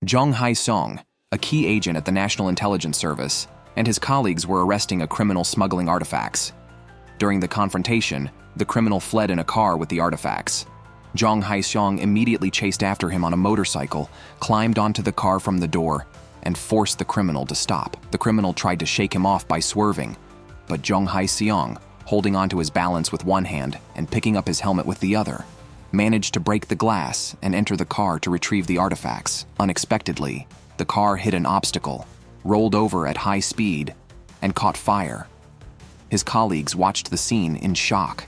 Jeong Hae-seong, a key agent at the National Intelligence Service, and his colleagues were arresting a criminal smuggling artifacts. During the confrontation, the criminal fled in a car with the artifacts. Jeong Hae-seong immediately chased after him on a motorcycle, climbed onto the car from the door, and forced the criminal to stop. The criminal tried to shake him off by swerving, but Jeong Hae-seong, holding onto his balance with one hand and picking up his helmet with the other, managed to break the glass and enter the car to retrieve the artifacts. Unexpectedly, the car hit an obstacle, rolled over at high speed, and caught fire. His colleagues watched the scene in shock.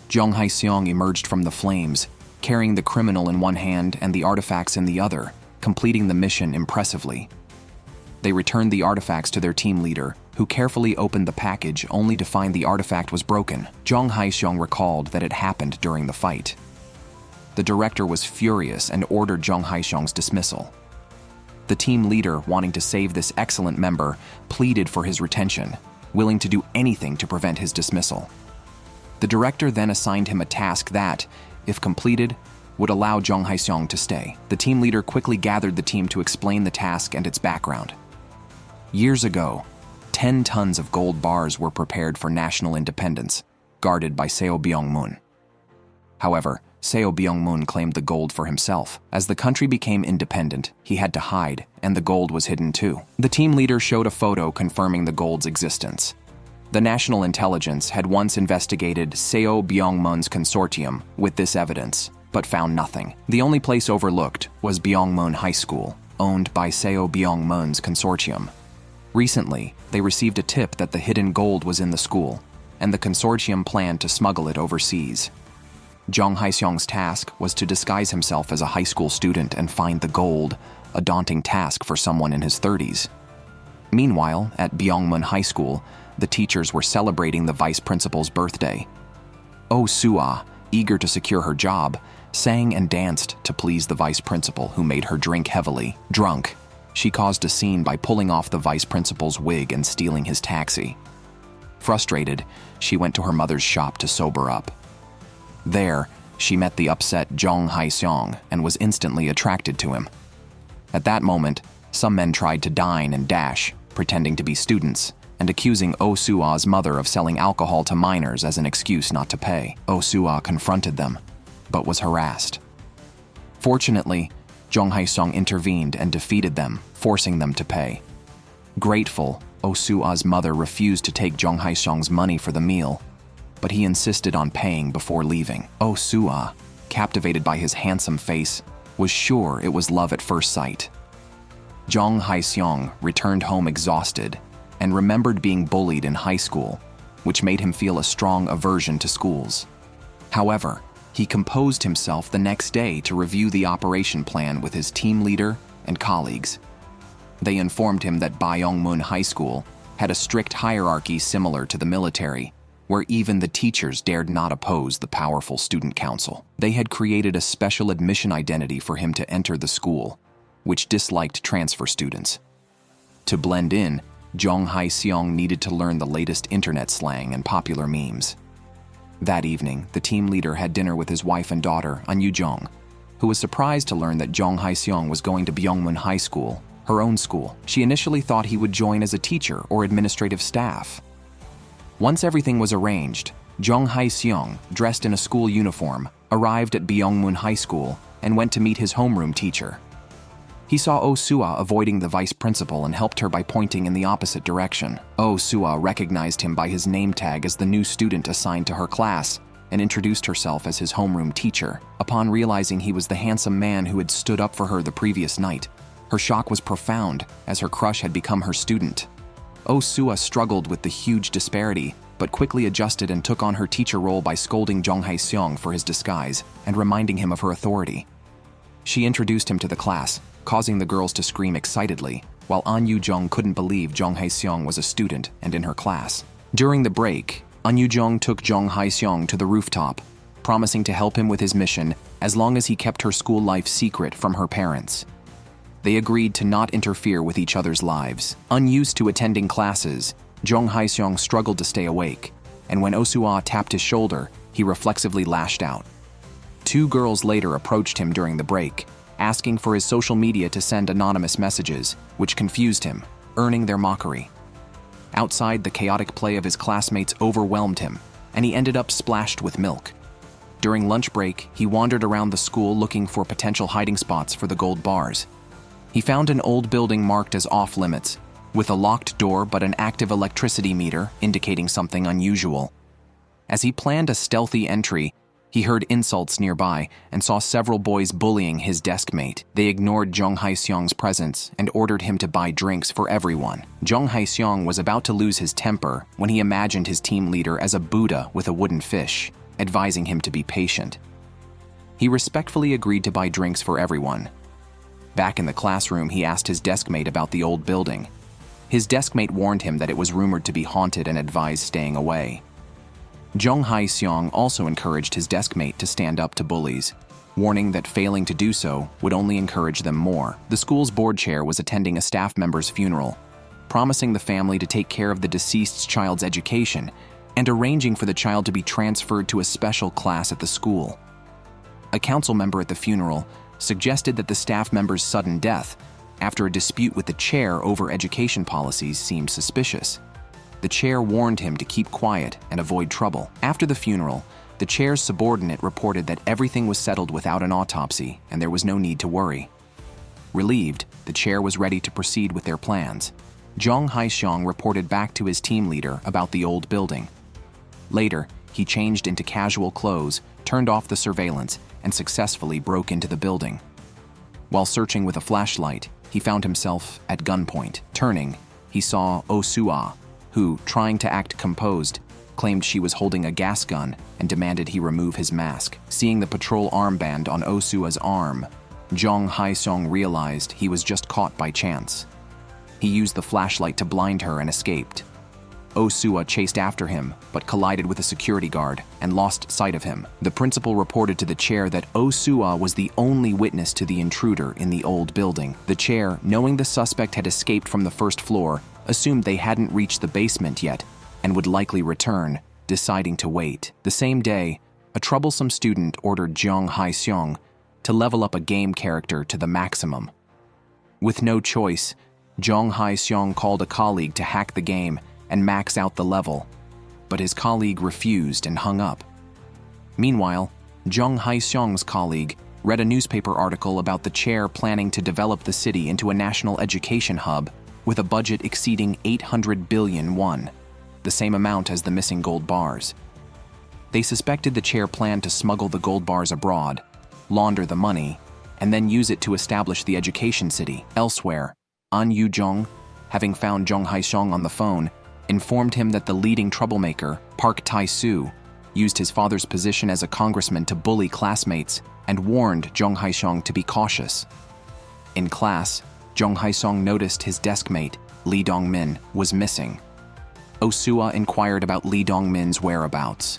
Jeong Hae-seong emerged from the flames, carrying the criminal in one hand and the artifacts in the other, completing the mission impressively. They returned the artifacts to their team leader, who carefully opened the package only to find the artifact was broken. Jeong Hae-seong recalled that it happened during the fight. The director was furious and ordered Jeong Hae-seong's dismissal. The team leader, wanting to save this excellent member, pleaded for his retention, willing to do anything to prevent his dismissal. The director then assigned him a task that, if completed, would allow Jeong Hae-seong to stay. The team leader quickly gathered the team to explain the task and its background. Years ago, 10 tons of gold bars were prepared for national independence, guarded by Seo Byeongmun. However, Seo Byeongmun claimed the gold for himself. As the country became independent, he had to hide, and the gold was hidden too. The team leader showed a photo confirming the gold's existence. The National Intelligence had once investigated Seo Byeongmun's consortium with this evidence, but found nothing. The only place overlooked was Byeongmun High School, owned by Seo Byeongmun's consortium. Recently, they received a tip that the hidden gold was in the school, and the consortium planned to smuggle it overseas. Jeong Hae-seong's task was to disguise himself as a high school student and find the gold, a daunting task for someone in his 30s. Meanwhile, at Byeongmun High School, the teachers were celebrating the vice principal's birthday. Oh Soo-ah, eager to secure her job, sang and danced to please the vice principal, who made her drink heavily. Drunk, she caused a scene by pulling off the vice principal's wig and stealing his taxi. Frustrated, she went to her mother's shop to sober up. There, she met the upset Jeong Hae-seong and was instantly attracted to him. At that moment, some men tried to dine and dash, pretending to be students, and accusing Oh Soo-ah's mother of selling alcohol to minors as an excuse not to pay. Oh Soo-ah confronted them, but was harassed. Fortunately, Jeong Hae-seong intervened and defeated them, forcing them to pay. Grateful, Oh Soo-ah's mother refused to take Jeong Hae-seong's money for the meal, but he insisted on paying before leaving. Oh Soo-ah, captivated by his handsome face, was sure it was love at first sight. Jeong Hae-seong returned home exhausted and remembered being bullied in high school, which made him feel a strong aversion to schools. However, he composed himself the next day to review the operation plan with his team leader and colleagues. They informed him that Byeongmun High School had a strict hierarchy similar to the military, where even the teachers dared not oppose the powerful student council. They had created a special admission identity for him to enter the school, which disliked transfer students. To blend in, Jeong Hae-seong needed to learn the latest internet slang and popular memes. That evening, the team leader had dinner with his wife and daughter, An Yu-jong, who was surprised to learn that Jeong Hae-seong was going to Byeongmun High School, her own school. She initially thought he would join as a teacher or administrative staff. Once everything was arranged, Jeong Hae-seong, dressed in a school uniform, arrived at Byeongmun High School and went to meet his homeroom teacher. He saw Oh Soo-ah avoiding the vice principal and helped her by pointing in the opposite direction. Oh Soo-ah recognized him by his name tag as the new student assigned to her class and introduced herself as his homeroom teacher. Upon realizing he was the handsome man who had stood up for her the previous night, her shock was profound as her crush had become her student. Oh Soo-ah struggled with the huge disparity, but quickly adjusted and took on her teacher role by scolding Jeong Hae-seong for his disguise and reminding him of her authority. She introduced him to the class, causing the girls to scream excitedly, while An Yu-jong couldn't believe Jeong Hae-seong was a student and in her class. During the break, An Yu-jong took Jeong Hae-seong to the rooftop, promising to help him with his mission as long as he kept her school life secret from her parents. They agreed to not interfere with each other's lives. Unused to attending classes, Jeong Hae-seong struggled to stay awake, and when Oh Soo-ah tapped his shoulder, he reflexively lashed out. Two girls later approached him during the break, asking for his social media to send anonymous messages, which confused him, earning their mockery. Outside, the chaotic play of his classmates overwhelmed him, and he ended up splashed with milk. During lunch break, he wandered around the school looking for potential hiding spots for the gold bars. He found an old building marked as off-limits, with a locked door but an active electricity meter indicating something unusual. As he planned a stealthy entry, he heard insults nearby and saw several boys bullying his desk mate. They ignored Jeong Hae-seong's presence and ordered him to buy drinks for everyone. Jeong Hae-seong was about to lose his temper when he imagined his team leader as a Buddha with a wooden fish, advising him to be patient. He respectfully agreed to buy drinks for everyone. Back in the classroom, he asked his deskmate about the old building. His deskmate warned him that it was rumored to be haunted and advised staying away. Jeong Hae-seong also encouraged his deskmate to stand up to bullies, warning that failing to do so would only encourage them more. The school's board chair was attending a staff member's funeral, promising the family to take care of the deceased child's education and arranging for the child to be transferred to a special class at the school. A council member at the funeral suggested that the staff member's sudden death, after a dispute with the chair over education policies, seemed suspicious. The chair warned him to keep quiet and avoid trouble. After the funeral, the chair's subordinate reported that everything was settled without an autopsy and there was no need to worry. Relieved, the chair was ready to proceed with their plans. Jeong Hae-seong reported back to his team leader about the old building. Later, he changed into casual clothes, turned off the surveillance, and successfully broke into the building. While searching with a flashlight, he found himself at gunpoint. Turning, he saw Oh Soo-ah, who, trying to act composed, claimed she was holding a gas gun and demanded he remove his mask. Seeing the patrol armband on Oh Soo-ah's arm, Jeong Hae-seong realized he was just caught by chance. He used the flashlight to blind her and escaped. Oh Soo-ah chased after him, but collided with a security guard and lost sight of him. The principal reported to the chair that Oh Soo-ah was the only witness to the intruder in the old building. The chair, knowing the suspect had escaped from the first floor, assumed they hadn't reached the basement yet and would likely return, deciding to wait. The same day, a troublesome student ordered Jeong Hae-seong to level up a game character to the maximum. With no choice, Jeong Hae-seong called a colleague to hack the game and max out the level, but his colleague refused and hung up. Meanwhile, Jeong Hae-seong's colleague read a newspaper article about the chair planning to develop the city into a national education hub with a budget exceeding 800 billion won, the same amount as the missing gold bars. They suspected the chair planned to smuggle the gold bars abroad, launder the money, and then use it to establish the education city. Elsewhere, An Yu-jung, having found Jeong Hae-seong on the phone, informed him that the leading troublemaker, Park Tae-soo, used his father's position as a congressman to bully classmates and warned Jeong Hae-seong to be cautious. In class, Jeong Hae-seong noticed his deskmate, Lee Dong-min, was missing. Oh Soo-ah inquired about Lee Dong-min's whereabouts.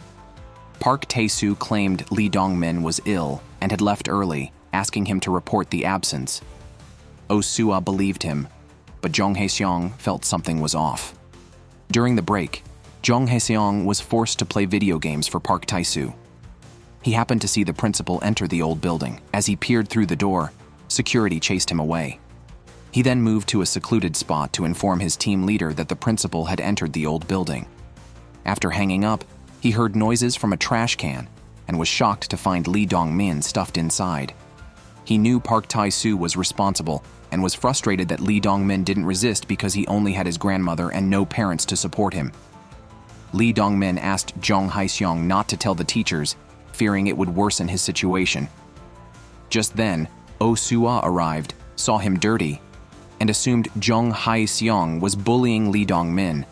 Park Tae-soo claimed Lee Dong-min was ill and had left early, asking him to report the absence. Oh Soo-ah believed him, but Jeong Hae-seong felt something was off. During the break, Jeong Hae-seong was forced to play video games for Park Tae-soo. He happened to see the principal enter the old building. As he peered through the door, security chased him away. He then moved to a secluded spot to inform his team leader that the principal had entered the old building. After hanging up, he heard noises from a trash can and was shocked to find Lee Dong-min stuffed inside. He knew Park Tae-soo was responsible and was frustrated that Lee Dong-min didn't resist because he only had his grandmother and no parents to support him. Lee Dong-min asked Jeong Hae-seong not to tell the teachers, fearing it would worsen his situation. Just then, Oh Soo-ah arrived, saw him dirty, and assumed Jeong Hae-seong was bullying Lee Dong-min,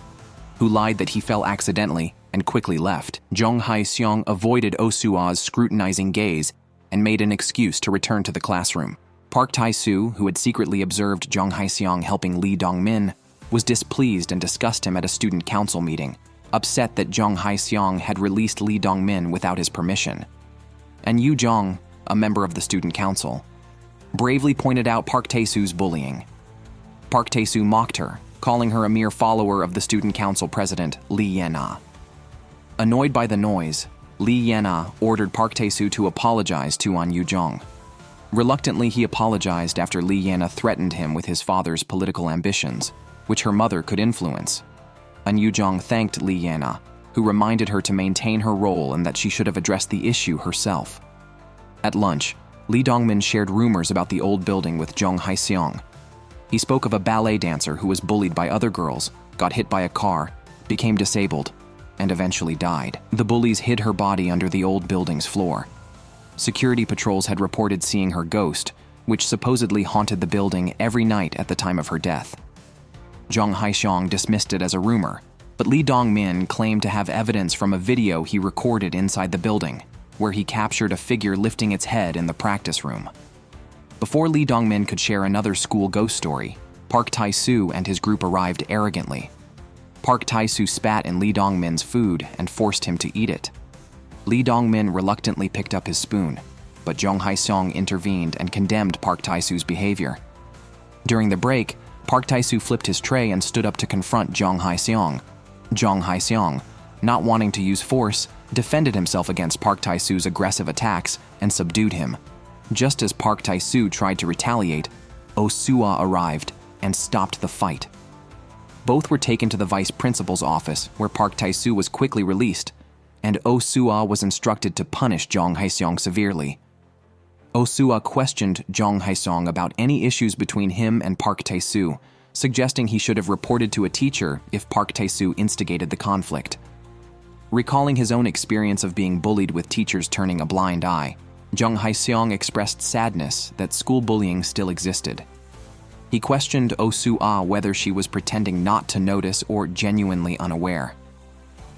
who lied that he fell accidentally and quickly left. Jeong Hae-seong avoided Oh Soo-ah's scrutinizing gaze and made an excuse to return to the classroom. Park Tae-soo, who had secretly observed Jeong Hae-seong helping Lee Dong-min, was displeased and discussed him at a student council meeting, upset that Jeong Hae-seong had released Lee Dong-min without his permission. And Yu Jong, a member of the student council, bravely pointed out Park Tae-soo's bullying. Park Tae-soo mocked her, calling her a mere follower of the student council president, Lee Yen-ah. Annoyed by the noise, Lee Yen-ah ordered Park Tae-soo to apologize to An Yu-jong. Reluctantly, he apologized after Lee Yana threatened him with his father's political ambitions, which her mother could influence. An Yoo-jong thanked Lee Yana, who reminded her to maintain her role and that she should have addressed the issue herself. At lunch, Lee Dong-min shared rumors about the old building with Jeong Hae-seong. He spoke of a ballet dancer who was bullied by other girls, got hit by a car, became disabled, and eventually died. The bullies hid her body under the old building's floor. Security patrols had reported seeing her ghost, which supposedly haunted the building every night at the time of her death. Jeong Hae-seong dismissed it as a rumor, but Lee Dong-min claimed to have evidence from a video he recorded inside the building, where he captured a figure lifting its head in the practice room. Before Lee Dong-min could share another school ghost story, Park Tae-soo and his group arrived arrogantly. Park Tae-soo spat in Lee Dong-min's food and forced him to eat it. Lee Dong-min reluctantly picked up his spoon, but Jeong Hae-seong intervened and condemned Park Tae-soo's behavior. During the break, Park Tae-soo flipped his tray and stood up to confront Jeong Hae-seong. Jeong Hae-seong, not wanting to use force, defended himself against Park Tae-soo's aggressive attacks and subdued him. Just as Park Tae-soo tried to retaliate, Oh Soo-ah arrived and stopped the fight. Both were taken to the vice principal's office, where Park Tae-soo was quickly released, and Oh Soo-ah was instructed to punish Jeong Hae-seong severely. Oh Soo-ah questioned Jeong Hae-seong about any issues between him and Park Tae-soo, suggesting he should have reported to a teacher if Park Tae-soo instigated the conflict. Recalling his own experience of being bullied with teachers turning a blind eye, Jeong Hae-seong expressed sadness that school bullying still existed. He questioned Oh Soo-ah whether she was pretending not to notice or genuinely unaware.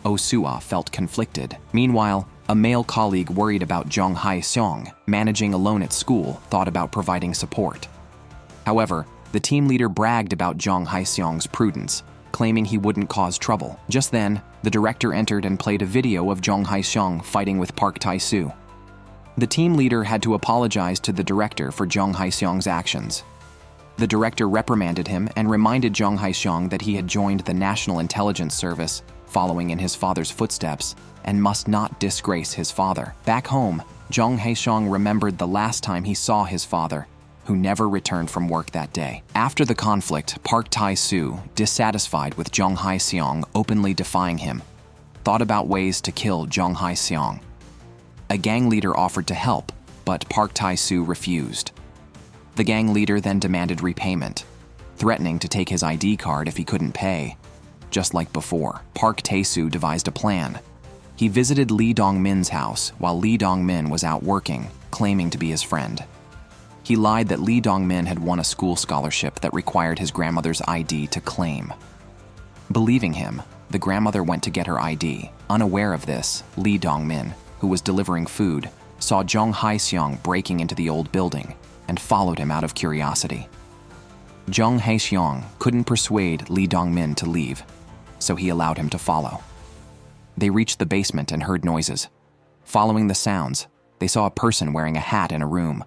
Oh Soo-ah felt conflicted. Meanwhile, a male colleague worried about Jeong Hae-seong, managing alone at school, thought about providing support. However, the team leader bragged about Jeong Hae-seong's prudence, claiming he wouldn't cause trouble. Just then, the director entered and played a video of Jeong Hae-seong fighting with Park Tae-soo. The team leader had to apologize to the director for Jeong Hae-seong's actions. The director reprimanded him and reminded Jeong Hae-seong that he had joined the National Intelligence Service, following in his father's footsteps, and must not disgrace his father. Back home, Jeong Hae-seong remembered the last time he saw his father, who never returned from work that day. After the conflict, Park Tae-soo, dissatisfied with Jeong Hae-seong openly defying him, thought about ways to kill Jeong Hae-seong. A gang leader offered to help, but Park Tae-soo refused. The gang leader then demanded repayment, threatening to take his ID card if he couldn't pay. Just like before, Park Tae-soo devised a plan. He visited Lee Dong-min's house while Lee Dong-min was out working, claiming to be his friend. He lied that Lee Dong-min had won a school scholarship that required his grandmother's ID to claim. Believing him, the grandmother went to get her ID. Unaware of this, Lee Dong-min, who was delivering food, saw Jeong Hae-seong breaking into the old building and followed him out of curiosity. Jeong Hae-seong couldn't persuade Lee Dong-min to leave, so he allowed him to follow. They reached the basement and heard noises. Following the sounds, they saw a person wearing a hat in a room.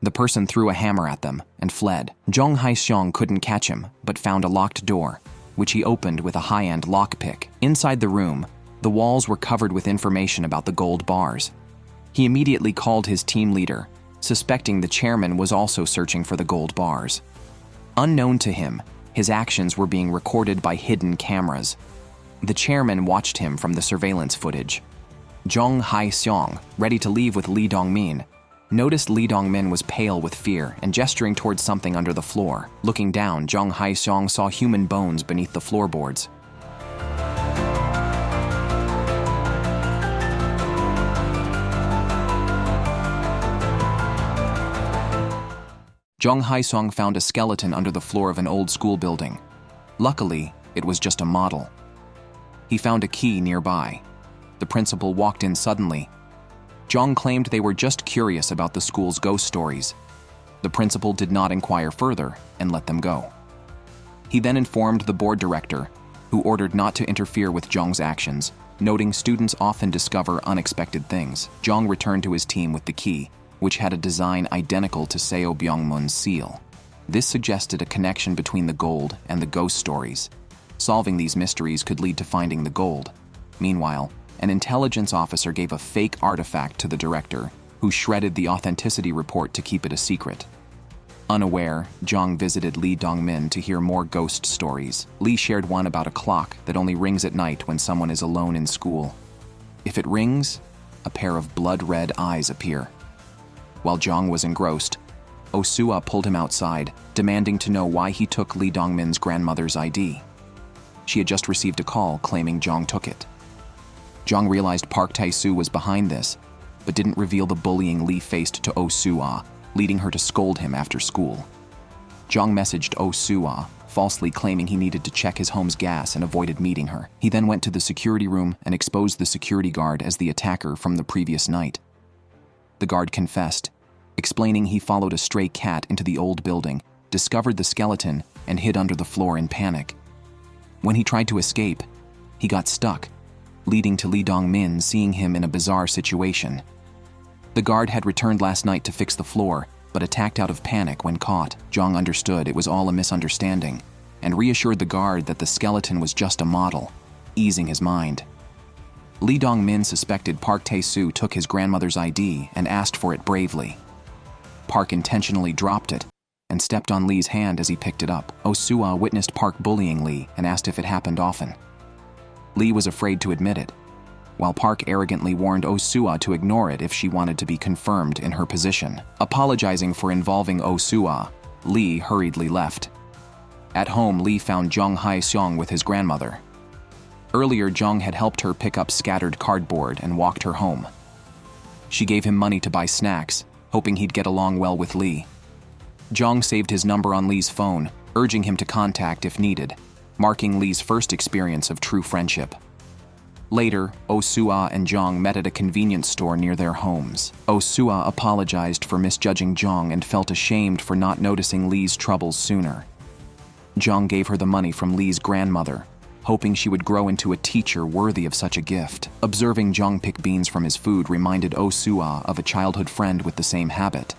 The person threw a hammer at them and fled. Jeong Hae-seong couldn't catch him, but found a locked door, which he opened with a high-end lockpick. Inside the room, the walls were covered with information about the gold bars. He immediately called his team leader, suspecting the chairman was also searching for the gold bars. Unknown to him, his actions were being recorded by hidden cameras. The chairman watched him from the surveillance footage. Jeong Hae-seong, ready to leave with Lee Dong-min, noticed Lee Dong-min was pale with fear and gesturing towards something under the floor. Looking down, Jeong Hae-seong saw human bones beneath the floorboards. Jeong Hae-seong found a skeleton under the floor of an old school building. Luckily, it was just a model. He found a key nearby. The principal walked in suddenly. Jeong claimed they were just curious about the school's ghost stories. The principal did not inquire further and let them go. He then informed the board director, who ordered not to interfere with Jeong's actions, noting students often discover unexpected things. Jeong returned to his team with the key, which had a design identical to Seo Byeongmun's seal. This suggested a connection between the gold and the ghost stories. Solving these mysteries could lead to finding the gold. Meanwhile, an intelligence officer gave a fake artifact to the director, who shredded the authenticity report to keep it a secret. Unaware, Jeong visited Lee Dong-min to hear more ghost stories. Lee shared one about a clock that only rings at night when someone is alone in school. If it rings, a pair of blood-red eyes appear. While Jeong was engrossed, Oh-soo-ah pulled him outside, demanding to know why he took Lee Dong-min's grandmother's ID. She had just received a call claiming Jeong took it. Jeong realized Park Tae-soo was behind this, but didn't reveal the bullying Lee faced to Oh-soo-ah, leading her to scold him after school. Jeong messaged Oh-soo-ah, falsely claiming he needed to check his home's gas and avoided meeting her. He then went to the security room and exposed the security guard as the attacker from the previous night. The guard confessed, explaining he followed a stray cat into the old building, discovered the skeleton, and hid under the floor in panic. When he tried to escape, he got stuck, leading to Lee Dong-min seeing him in a bizarre situation. The guard had returned last night to fix the floor, but attacked out of panic when caught. Jeong understood it was all a misunderstanding, and reassured the guard that the skeleton was just a model, easing his mind. Lee Dong-min suspected Park Tae-soo took his grandmother's ID and asked for it bravely. Park intentionally dropped it and stepped on Lee's hand as he picked it up. Oh-soo-ah witnessed Park bullying Lee and asked if it happened often. Lee was afraid to admit it, while Park arrogantly warned Oh-soo-ah to ignore it if she wanted to be confirmed in her position. Apologizing for involving Oh-soo-ah, Lee hurriedly left. At home, Lee found Jeong Hae-seong with his grandmother. Earlier, Jeong had helped her pick up scattered cardboard and walked her home. She gave him money to buy snacks, hoping he'd get along well with Lee. Jeong saved his number on Lee's phone, urging him to contact if needed, marking Lee's first experience of true friendship. Later, Oh-soo-ah and Jeong met at a convenience store near their homes. Oh-soo-ah apologized for misjudging Jeong and felt ashamed for not noticing Lee's troubles sooner. Jeong gave her the money from Lee's grandmother, hoping she would grow into a teacher worthy of such a gift. Observing Jeong pick beans from his food reminded Oh-soo-ah of a childhood friend with the same habit.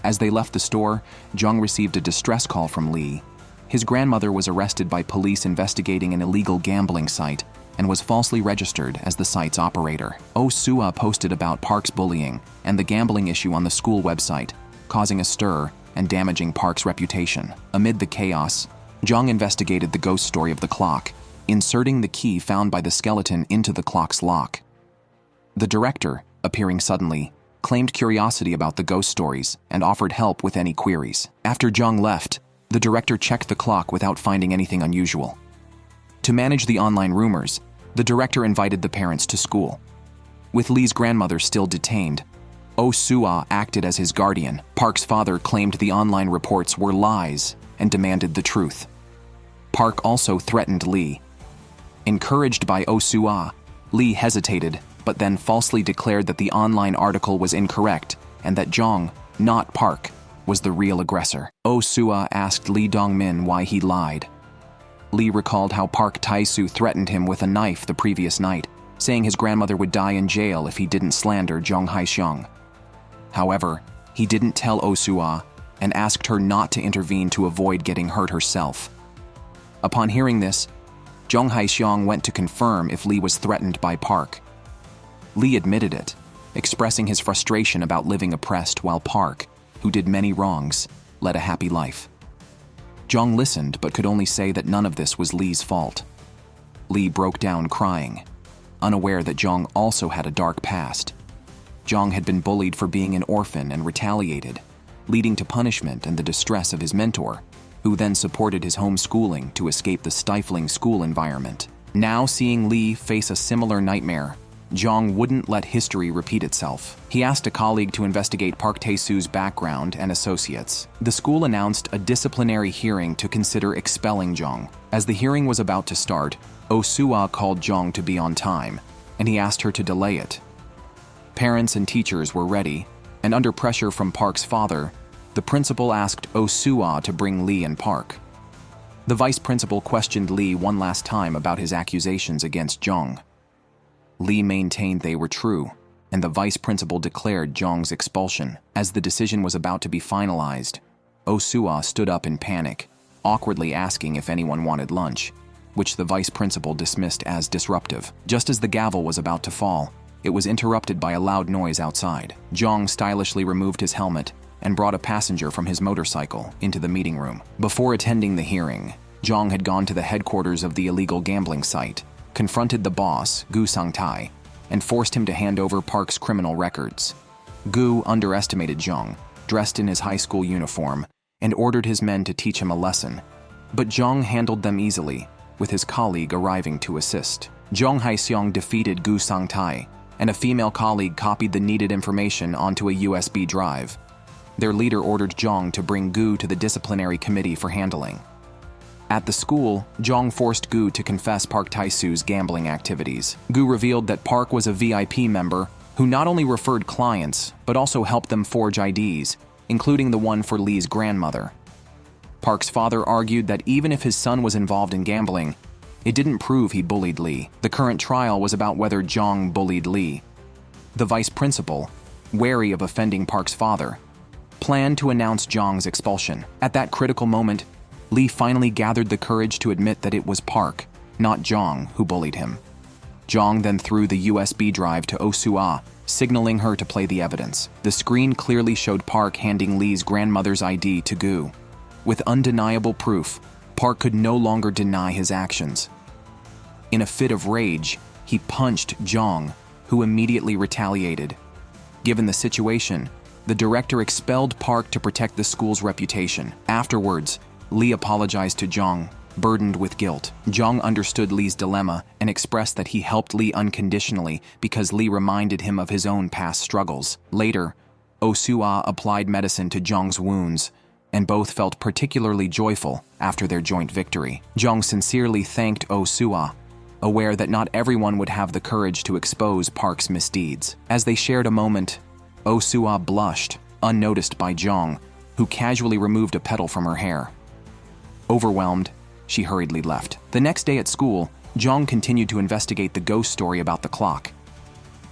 As they left the store, Jeong received a distress call from Lee. His grandmother was arrested by police investigating an illegal gambling site and was falsely registered as the site's operator. Oh-soo-ah posted about Park's bullying and the gambling issue on the school website, causing a stir and damaging Park's reputation. Amid the chaos, Jeong investigated the ghost story of the clock, inserting the key found by the skeleton into the clock's lock. The director, appearing suddenly, claimed curiosity about the ghost stories and offered help with any queries. After Jeong left, the director checked the clock without finding anything unusual. To manage the online rumors, the director invited the parents to school. With Lee's grandmother still detained, Oh-soo-ah acted as his guardian. Park's father claimed the online reports were lies and demanded the truth. Park also threatened Lee. Encouraged by Oh-soo-ah, Lee hesitated, but then falsely declared that the online article was incorrect and that Jeong, not Park, was the real aggressor. Oh-soo-ah asked Lee Dong-min why he lied. Lee recalled how Park Tae-soo threatened him with a knife the previous night, saying his grandmother would die in jail if he didn't slander Jeong Hae-seong. However, he didn't tell Oh-soo-ah and asked her not to intervene to avoid getting hurt herself. Upon hearing this, Jeong Hae-seong went to confirm if Lee was threatened by Park. Lee admitted it, expressing his frustration about living oppressed while Park, who did many wrongs, led a happy life. Jeong listened but could only say that none of this was Lee's fault. Lee broke down crying, unaware that Jeong also had a dark past. Jeong had been bullied for being an orphan and retaliated, leading to punishment and the distress of his mentor, who then supported his homeschooling to escape the stifling school environment. Now seeing Lee face a similar nightmare, Jeong wouldn't let history repeat itself. He asked a colleague to investigate Park Tae-soo's background and associates. The school announced a disciplinary hearing to consider expelling Jeong. As the hearing was about to start, Oh-soo-ah called Jeong to be on time, and he asked her to delay it. Parents and teachers were ready, and under pressure from Park's father, the principal asked Oh-soo-ah to bring Lee and Park. The vice principal questioned Lee one last time about his accusations against Jeong. Lee maintained they were true, and the vice principal declared Jeong's expulsion. As the decision was about to be finalized, Oh-soo-ah stood up in panic, awkwardly asking if anyone wanted lunch, which the vice principal dismissed as disruptive. Just as the gavel was about to fall, it was interrupted by a loud noise outside. Jeong stylishly removed his helmet and brought a passenger from his motorcycle into the meeting room. Before attending the hearing, Jeong had gone to the headquarters of the illegal gambling site, confronted the boss, Gu Sang-tae, and forced him to hand over Park's criminal records. Gu underestimated Jeong, dressed in his high school uniform, and ordered his men to teach him a lesson. But Jeong handled them easily, with his colleague arriving to assist. Jeong Hae-seong defeated Gu Sang-tae, and a female colleague copied the needed information onto a USB drive. Their leader ordered Jeong to bring Gu to the disciplinary committee for handling. At the school, Jeong forced Gu to confess Park Tae-soo's gambling activities. Gu revealed that Park was a VIP member who not only referred clients, but also helped them forge IDs, including the one for Lee's grandmother. Park's father argued that even if his son was involved in gambling, it didn't prove he bullied Lee. The current trial was about whether Jeong bullied Lee. The vice principal, wary of offending Park's father, planned to announce Jeong's expulsion. At that critical moment, Lee finally gathered the courage to admit that it was Park, not Jeong, who bullied him. Jeong then threw the USB drive to Oh-soo-ah, signaling her to play the evidence. The screen clearly showed Park handing Lee's grandmother's ID to Gu. With undeniable proof, Park could no longer deny his actions. In a fit of rage, he punched Jeong, who immediately retaliated. Given the situation, the director expelled Park to protect the school's reputation. Afterwards, Lee apologized to Jeong, burdened with guilt. Jeong understood Lee's dilemma and expressed that he helped Lee unconditionally because Lee reminded him of his own past struggles. Later, Oh-soo-ah applied medicine to Jeong's wounds, and both felt particularly joyful after their joint victory. Jeong sincerely thanked Oh-soo-ah, aware that not everyone would have the courage to expose Park's misdeeds. As they shared a moment, Oh-soo-ah blushed, unnoticed by Jeong, who casually removed a petal from her hair. Overwhelmed, she hurriedly left. The next day at school, Jeong continued to investigate the ghost story about the clock.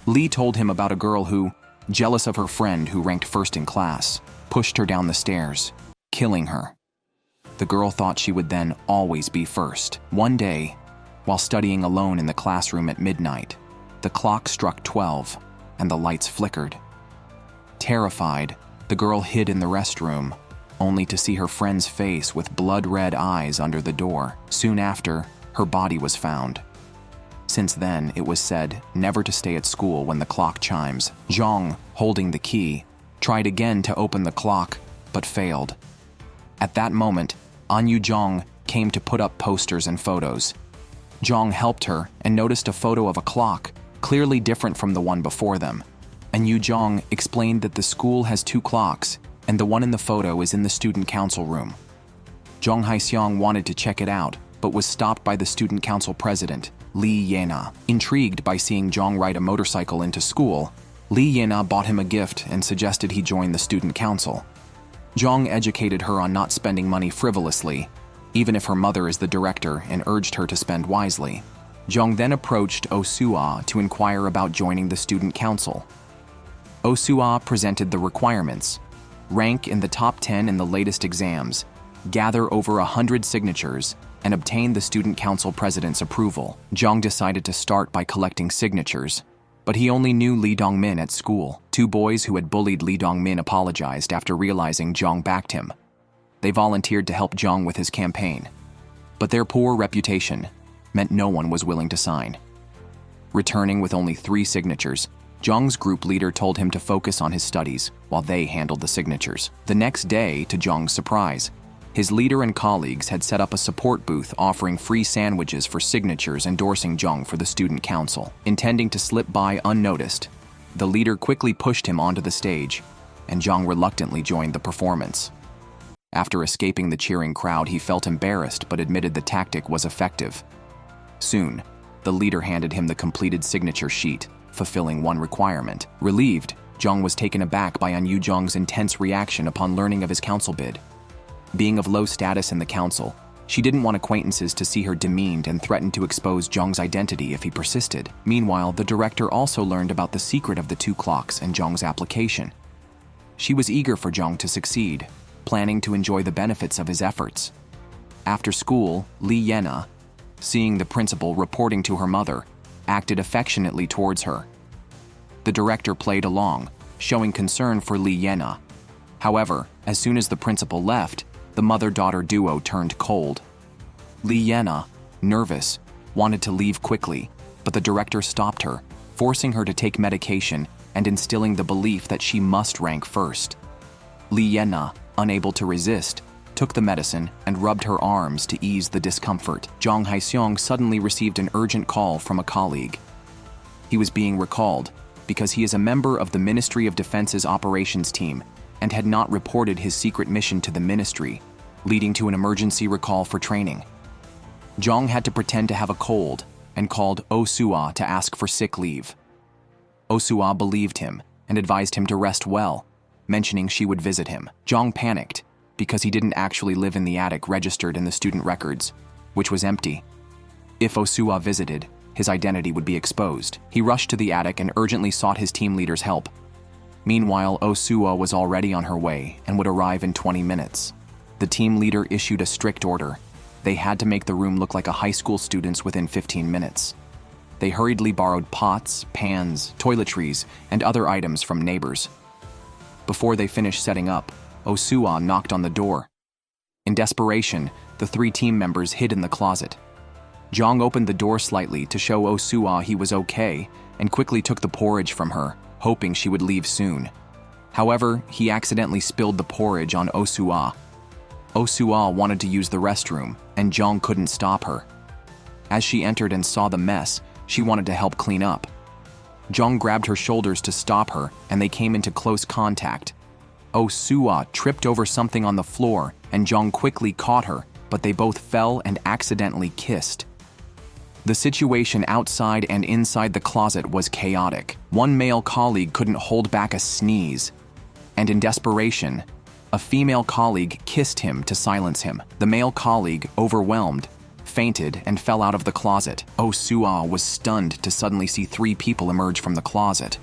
Lee told him about a girl who, jealous of her friend who ranked first in class, pushed her down the stairs, killing her. The girl thought she would then always be first. One day, while studying alone in the classroom at midnight, the clock struck 12 and the lights flickered. Terrified, the girl hid in the restroom, only to see her friend's face with blood-red eyes under the door. Soon after, her body was found. Since then, it was said never to stay at school when the clock chimes. Jeong, holding the key, tried again to open the clock, but failed. At that moment, An Yu-jong came to put up posters and photos. Jeong helped her and noticed a photo of a clock, clearly different from the one before them. An Yu-jong explained that the school has 2 clocks, and the one in the photo is in the student council room. Jeong Hae-seong wanted to check it out, but was stopped by the student council president, Lee Ye-na. Intrigued by seeing Jeong ride a motorcycle into school, Lee Ye-na bought him a gift and suggested he join the student council. Jeong educated her on not spending money frivolously, even if her mother is the director, and urged her to spend wisely. Jeong then approached Oh-soo-ah to inquire about joining the student council. Oh-soo-ah presented the requirements: rank in the top 10 in the latest exams, gather over 100 signatures, and obtain the student council president's approval. Jeong decided to start by collecting signatures, but he only knew Lee Dong-min at school. 2 boys who had bullied Lee Dong-min apologized after realizing Jeong backed him. They volunteered to help Jeong with his campaign, but their poor reputation meant no one was willing to sign. Returning with only 3 signatures, Jeong's group leader told him to focus on his studies while they handled the signatures. The next day, to Jeong's surprise, his leader and colleagues had set up a support booth offering free sandwiches for signatures endorsing Jeong for the student council. Intending to slip by unnoticed, the leader quickly pushed him onto the stage, and Jeong reluctantly joined the performance. After escaping the cheering crowd, he felt embarrassed but admitted the tactic was effective. Soon, the leader handed him the completed signature sheet, fulfilling one requirement. Relieved, Jeong was taken aback by An Yu-jong's intense reaction upon learning of his council bid. Being of low status in the council, she didn't want acquaintances to see her demeaned and threatened to expose Jeong's identity if he persisted. Meanwhile, the director also learned about the secret of the 2 clocks and Jeong's application. She was eager for Jeong to succeed, planning to enjoy the benefits of his efforts. After school, Lee Ye-na, seeing the principal reporting to her mother, acted affectionately towards her. The director played along, showing concern for Lee Yena. However, as soon as the principal left, the mother-daughter duo turned cold. Lee Yena, nervous, wanted to leave quickly, but the director stopped her, forcing her to take medication and instilling the belief that she must rank first. Lee Yena, unable to resist, took the medicine and rubbed her arms to ease the discomfort. Jeong Hae-seong suddenly received an urgent call from a colleague. He was being recalled because he is a member of the Ministry of Defense's operations team and had not reported his secret mission to the ministry, leading to an emergency recall for training. Jeong had to pretend to have a cold and called Oh Soo-ah to ask for sick leave. Oh Soo-ah believed him and advised him to rest well, mentioning she would visit him. Jeong panicked because he didn't actually live in the attic registered in the student records, which was empty. If Oh Soo-ah visited, his identity would be exposed. He rushed to the attic and urgently sought his team leader's help. Meanwhile, Oh Soo-ah was already on her way and would arrive in 20 minutes. The team leader issued a strict order. They had to make the room look like a high school student's within 15 minutes. They hurriedly borrowed pots, pans, toiletries, and other items from neighbors. Before they finished setting up, Oh Soo-ah knocked on the door. In desperation, the 3 team members hid in the closet. Jeong opened the door slightly to show Oh Soo-ah he was okay and quickly took the porridge from her, hoping she would leave soon. However, he accidentally spilled the porridge on Oh Soo-ah. Oh Soo-ah wanted to use the restroom, and Jeong couldn't stop her. As she entered and saw the mess, she wanted to help clean up. Jeong grabbed her shoulders to stop her, and they came into close contact. Oh Soo-ah tripped over something on the floor, and Jeong quickly caught her, but they both fell and accidentally kissed. The situation outside and inside the closet was chaotic. One male colleague couldn't hold back a sneeze, and in desperation, a female colleague kissed him to silence him. The male colleague, overwhelmed, fainted and fell out of the closet. Oh Soo-ah was stunned to suddenly see 3 people emerge from the closet.